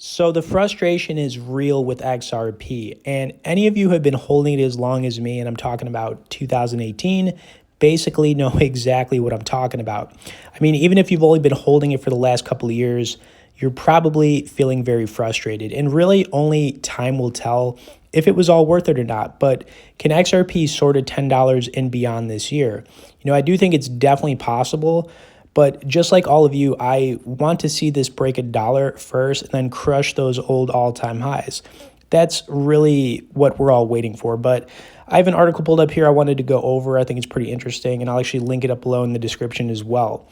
So the frustration is real with XRP, and any of you who have been holding it as long as me, and I'm talking about 2018, basically know exactly what I'm talking about. I mean, even if you've only been holding it for the last couple of years, you're probably feeling very frustrated, and really only time will tell if it was all worth it or not. But can XRP soar to $10 and beyond this year? I do think it's definitely possible. But just like all of you, I want to see this break $1 first and then crush those old all-time highs. That's really what we're all waiting for. But I have an article pulled up here I wanted to go over. I think it's pretty interesting, and I'll actually link it up below in the description as well.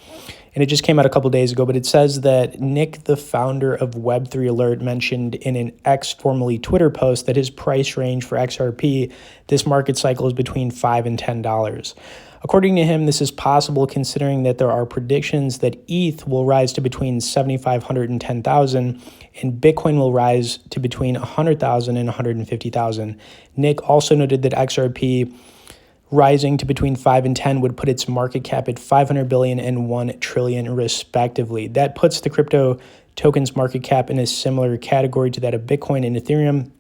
And it just came out a couple days ago, but it says that Nick, the founder of Web3 Alert, mentioned in an X, formerly Twitter post, that his price range for XRP this market cycle is between $5 and $10. According to him, this is possible considering that there are predictions that ETH will rise to between 7,500 and 10,000, and Bitcoin will rise to between 100,000 and 150,000. Nick also noted that XRP rising to between 5 and 10 would put its market cap at 500 billion and 1 trillion respectively. That puts the crypto tokens market cap in a similar category to that of Bitcoin and Ethereum,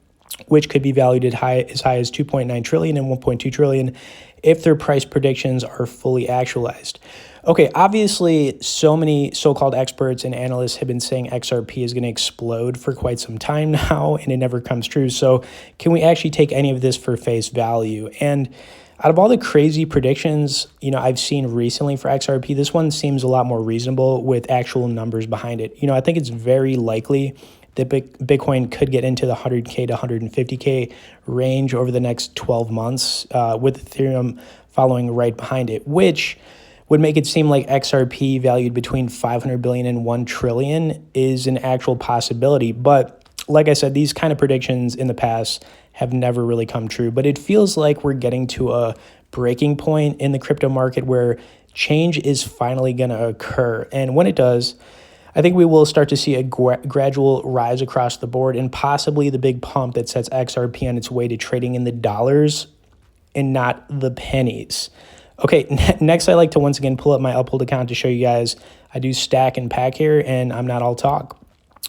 which could be valued at as high as 2.9 trillion and 1.2 trillion if their price predictions are fully actualized. Okay, obviously, so many so-called experts and analysts have been saying XRP is going to explode for quite some time now, and it never comes true. So can we actually take any of this for face value? And out of all the crazy predictions, I've seen recently for XRP, this one seems a lot more reasonable with actual numbers behind it. I think it's very likely that Bitcoin could get into the 100K to 150K range over the next 12 months, with Ethereum following right behind it, which would make it seem like XRP valued between 500 billion and 1 trillion is an actual possibility. But like I said, these kind of predictions in the past have never really come true. But it feels like we're getting to a breaking point in the crypto market where change is finally going to occur. And when it does, I think we will start to see a gradual rise across the board, and possibly the big pump that sets XRP on its way to trading in the dollars and not the pennies. Okay, next I like to once again pull up my Uphold account to show you guys I do stack and pack here, and I'm not all talk.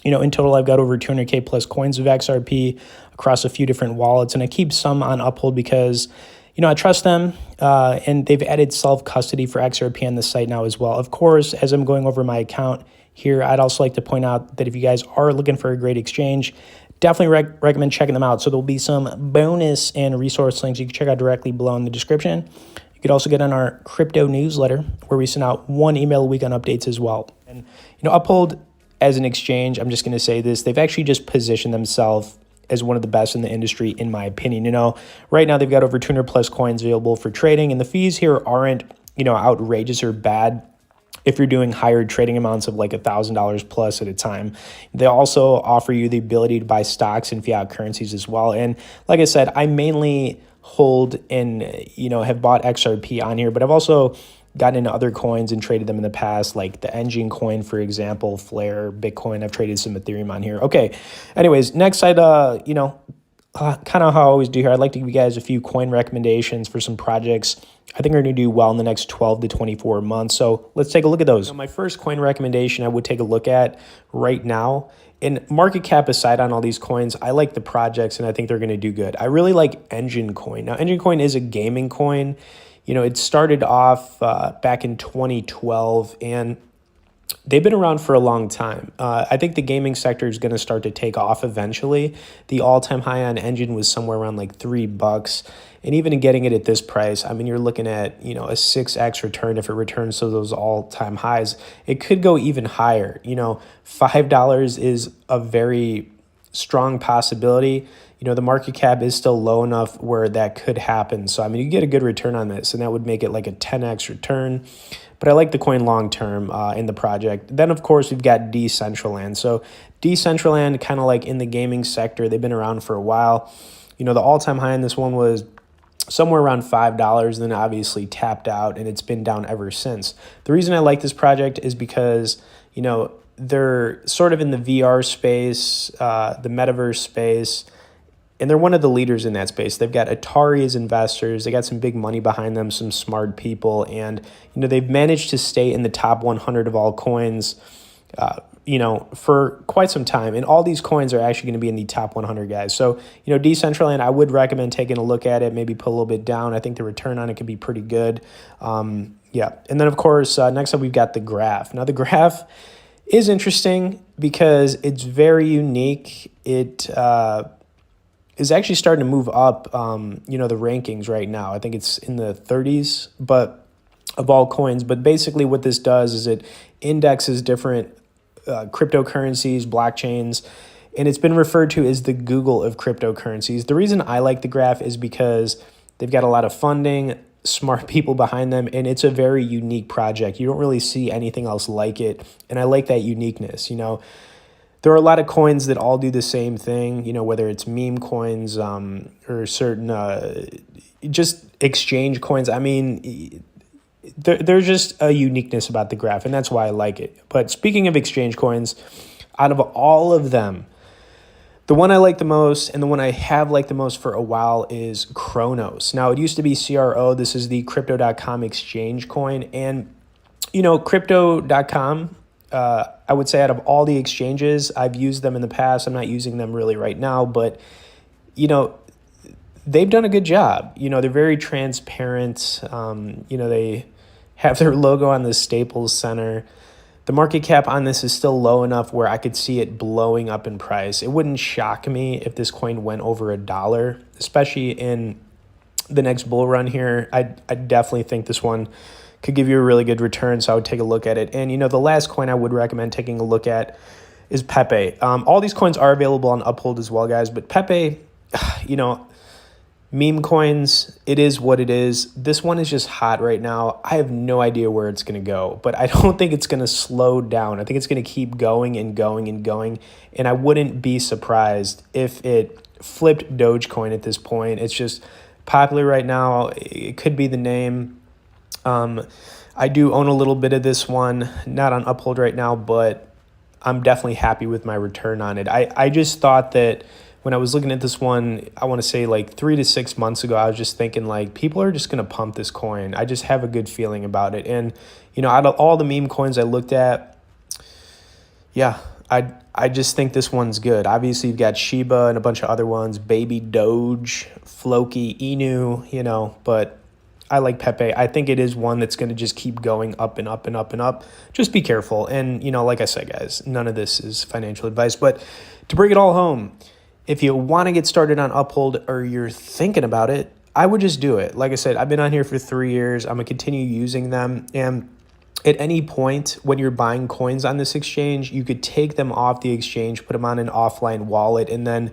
In total, I've got over 200K plus coins of XRP across a few different wallets, and I keep some on Uphold because I trust them, and they've added self-custody for XRP on the site now as well. Of course, as I'm going over my account here, I'd also like to point out that if you guys are looking for a great exchange, definitely recommend checking them out. So there'll be some bonus and resource links you can check out directly below in the description. You could also get on our crypto newsletter where we send out one email a week on updates as well. And Uphold as an exchange, I'm just going to say this, they've actually just positioned themselves as one of the best in the industry, in my opinion. Right now they've got over 200 plus coins available for trading, and the fees here aren't, outrageous or bad if you're doing higher trading amounts of like $1,000 plus at a time. They also offer you the ability to buy stocks and fiat currencies as well. And like I said, I mainly hold and, have bought XRP on here, but I've also gotten into other coins and traded them in the past, like the Engine coin, for example, Flare, Bitcoin. I've traded some Ethereum on here. Okay. Anyways, next I'd, kind of how I always do here, I'd like to give you guys a few coin recommendations for some projects I think are going to do well in the next 12 to 24 months. So let's take a look at those. My first coin recommendation I would take a look at right now, and market cap aside on all these coins, I like the projects and I think they're going to do good. I really like Engine coin. Now, Engine coin is a gaming coin. It started off back in 2012, and they've been around for a long time. I think the gaming sector is going to start to take off eventually. The all-time high on Engine was somewhere around like $3. And even in getting it at this price, I mean, you're looking at, a 6x return if it returns to those all-time highs. It could go even higher. $5 is a very strong possibility. The market cap is still low enough where that could happen. So, I mean, you get a good return on this, and that would make it like a 10x return. But I like the coin long-term in the project. Then, of course, we've got Decentraland. So Decentraland, kind of like in the gaming sector, they've been around for a while. The all-time high in this one was somewhere around $5, then obviously tapped out, and it's been down ever since. The reason I like this project is because, they're sort of in the VR space, the metaverse space, and they're one of the leaders in that space. They've got Atari as investors. They got some big money behind them, some smart people, and they've managed to stay in the top 100 of all coins for quite some time. And all these coins are actually going to be in the top 100, guys. So, Decentraland, I would recommend taking a look at it, maybe put a little bit down. I think the return on it could be pretty good. Yeah. And then, of course, next up, we've got the graph. Now, the graph is interesting because it's very unique. It is actually starting to move up, the rankings right now. I think it's in the 30s, but of all coins. But basically what this does is it indexes different cryptocurrencies, blockchains, and it's been referred to as the Google of cryptocurrencies. The reason I like the graph is because they've got a lot of funding, smart people behind them, and it's a very unique project. You don't really see anything else like it, and I like that uniqueness. There are a lot of coins that all do the same thing, whether it's meme coins or certain just exchange coins. I mean, there's just a uniqueness about the graph, and that's why I like it. But speaking of exchange coins, out of all of them, the one I like the most and the one I have liked the most for a while is Cronos. Now, it used to be CRO. This is the Crypto.com exchange coin. And, Crypto.com, I would say out of all the exchanges, I've used them in the past. I'm not using them really right now, but, they've done a good job. They're very transparent. They have their logo on the Staples Center. The market cap on this is still low enough where I could see it blowing up in price. It wouldn't shock me if this coin went over $1, especially in the next bull run here. I definitely think this one could give you a really good return, so I would take a look at it. And, the last coin I would recommend taking a look at is Pepe. All these coins are available on Uphold as well, guys, but Pepe, meme coins, it is what it is. This one is just hot right now. I have no idea where it's going to go, but I don't think it's going to slow down. I think it's going to keep going and going and going, and I wouldn't be surprised if it flipped Dogecoin at this point. It's just popular right now. It could be the name. I do own a little bit of this one, not on Uphold right now, but I'm definitely happy with my return on it. I just thought that when I was looking at this one, I want to say like 3 to 6 months ago, I was just thinking like people are just going to pump this coin. I just have a good feeling about it. And, out of all the meme coins I looked at, yeah, I just think this one's good. Obviously, you've got Shiba and a bunch of other ones, Baby Doge, Floki, Inu, but I like Pepe. I think it is one that's going to just keep going up and up and up and up. Just be careful. And, like I said, guys, none of this is financial advice. But to bring it all home, if you want to get started on Uphold or you're thinking about it, I would just do it. Like I said, I've been on here for 3 years. I'm going to continue using them. And at any point when you're buying coins on this exchange, you could take them off the exchange, put them on an offline wallet, and then,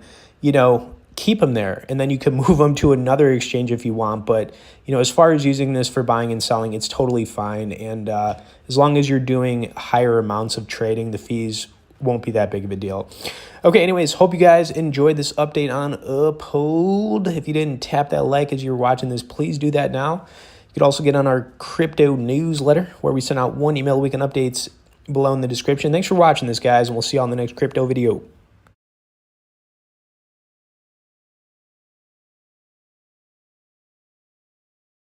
keep them there. And then you can move them to another exchange if you want. But, as far as using this for buying and selling, it's totally fine. And as long as you're doing higher amounts of trading, the fees won't be that big of a deal. Okay, anyways, hope you guys enjoyed this update on Uphold. If you didn't tap that like as you were watching this, please do that now. You could also get on our crypto newsletter where we send out 1 email a week on updates below in the description. Thanks for watching this, guys, and we'll see you on the next crypto video.